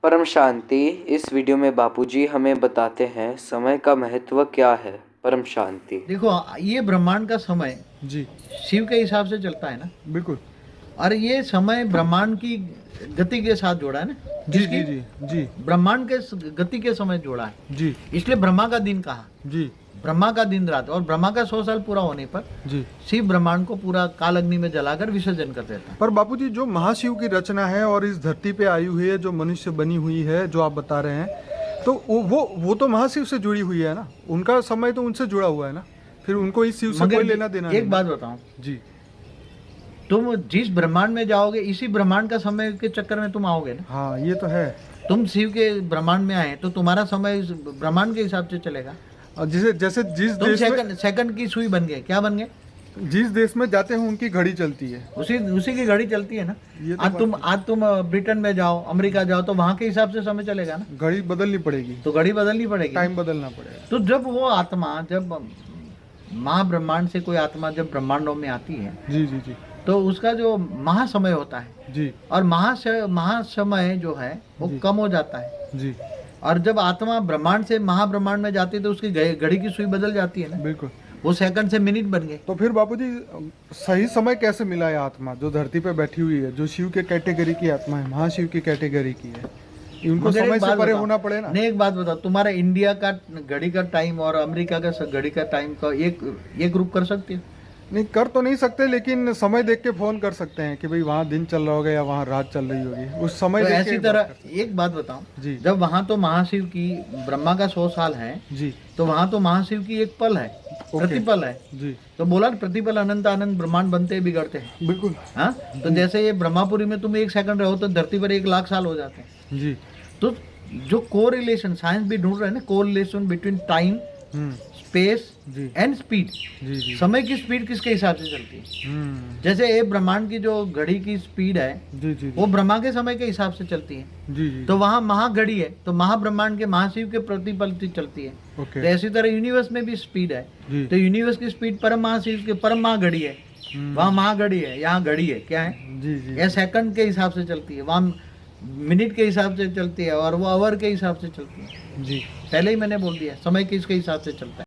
परम शांति। इस वीडियो में बापूजी हमें बताते हैं समय का महत्व क्या है। परम शांति। देखो, ये ब्रह्मांड का समय जी शिव के हिसाब से चलता है ना, बिल्कुल। और ये समय ब्रह्मांड की गति के साथ जोड़ा है ना। जी किसकी? जी जी जी ब्रह्मांड के गति के समय जोड़ा है, जी इसलिए ब्रह्मा का दिन कहा। जी ब्रह्मा का दिन रात, और ब्रह्मा का 100 साल पूरा होने पर जी। शिव ब्रह्मांड को पूरा काल अग्नि में जलाकर विसर्जन कर देता है। पर बापूजी, जो महाशिव की रचना है और इस धरती पे आई हुई है, जो मनुष्य बनी हुई है, जो आप बता रहे हैं, तो वो तो महाशिव से जुड़ी हुई है ना। उनका समय तो उनसे जुड़ा हुआ है ना, फिर उनको इस शिव से मगर कोई लेना देना नहीं। एक बात बताऊं, जी तुम जिस ब्रह्मांड में जाओगे इसी ब्रह्मांड का समय के चक्कर में तुम आओगे ना। हाँ, ये तो है। तुम शिव के ब्रह्मांड में आए तो तुम्हारा समय इस ब्रह्मांड के हिसाब से चलेगा। और जैसे जिस तुम देश में सेकंड की सुई बन गए, क्या बन गए? जिस देश में जाते हैं उनकी घड़ी चलती है। उसी की घड़ी चलती है ना। ये तो आज तुम ब्रिटेन में जाओ, अमेरिका जाओ, तो वहां के हिसाब से समय चलेगा ना। घड़ी बदलनी पड़ेगी, तो घड़ी बदलनी पड़ेगी, टाइम बदलना पड़ेगा। तो जब वो आत्मा, जब महाब्रह्मांड से कोई आत्मा जब ब्रह्मांडों में आती है, जी जी जी तो उसका जो महासमय होता है, जी और महासमय जो है वो जी। कम हो जाता है। जी और जब आत्मा ब्रह्मांड से महाब्रह्मांड में जाती है तो उसकी घड़ी की सुई बदल जाती है ना। बिल्कुल। वो सेकंड से मिनट बन गए। तो फिर बापूजी, सही समय कैसे मिला है आत्मा जो धरती पे बैठी हुई है, जो शिव के कैटेगरी की आत्मा है, महाशिव की कैटेगरी की है, उनको मगर समय एक से बात परे बताओ, होना पड़े ना। नहीं, एक बात बताओ, तुम्हारा इंडिया का घड़ी का टाइम और अमेरिका का घड़ी का टाइम का एक ग्रुप कर सकते हो? नहीं, कर तो नहीं सकते, लेकिन समय देख के फोन कर सकते हैं कि भाई वहाँ दिन चल रहा होगा या वहाँ रात चल रही होगी, उस समय तो देख ऐसी के तरह एक बात बताओ, जी जब वहां तो महाशिव की, ब्रह्मा का 100 साल है, जी तो वहां तो महाशिव की एक पल है, प्रतिपल है। जी तो बोला ना, प्रतिपल अनंत आनंद ब्रह्मांड बनते बिगड़ते हैं। बिल्कुल। हाँ, तो जैसे ये ब्रह्मापुरी में तुम 1 सेकंड रहो तो धरती पर 1 लाख साल हो जाते हैं। जी तो जो कोरिलेशन साइंस भी ढूंढ रहे हैं ना, कोरिलेशन बिटवीन टाइम, स्पेस जी एंड स्पीड। जी जी समय की स्पीड किसके हिसाब से चलती है? जैसे ये ब्रह्मांड की जो घड़ी की स्पीड है जी जी वो ब्रह्मा के समय के हिसाब से चलती है। जी जी। तो वहाँ महाघड़ी है, तो महाब्रह्मांड के महाशिव के प्रतिपल से चलती है। ओके। तो ऐसी तरह यूनिवर्स में भी स्पीड है। जी तो यूनिवर्स की स्पीड परम महाशिव के परम महाघड़ी है। वहाँ महाघड़ी है, यहाँ घड़ी है, क्या है? जी जी यह सेकंड के हिसाब से चलती है, वहाँ मिनट के हिसाब से चलती है, और वो आवर के हिसाब से चलती है। जी। पहले ही मैंने बोल दिया, समय किसके हिसाब से चलता है।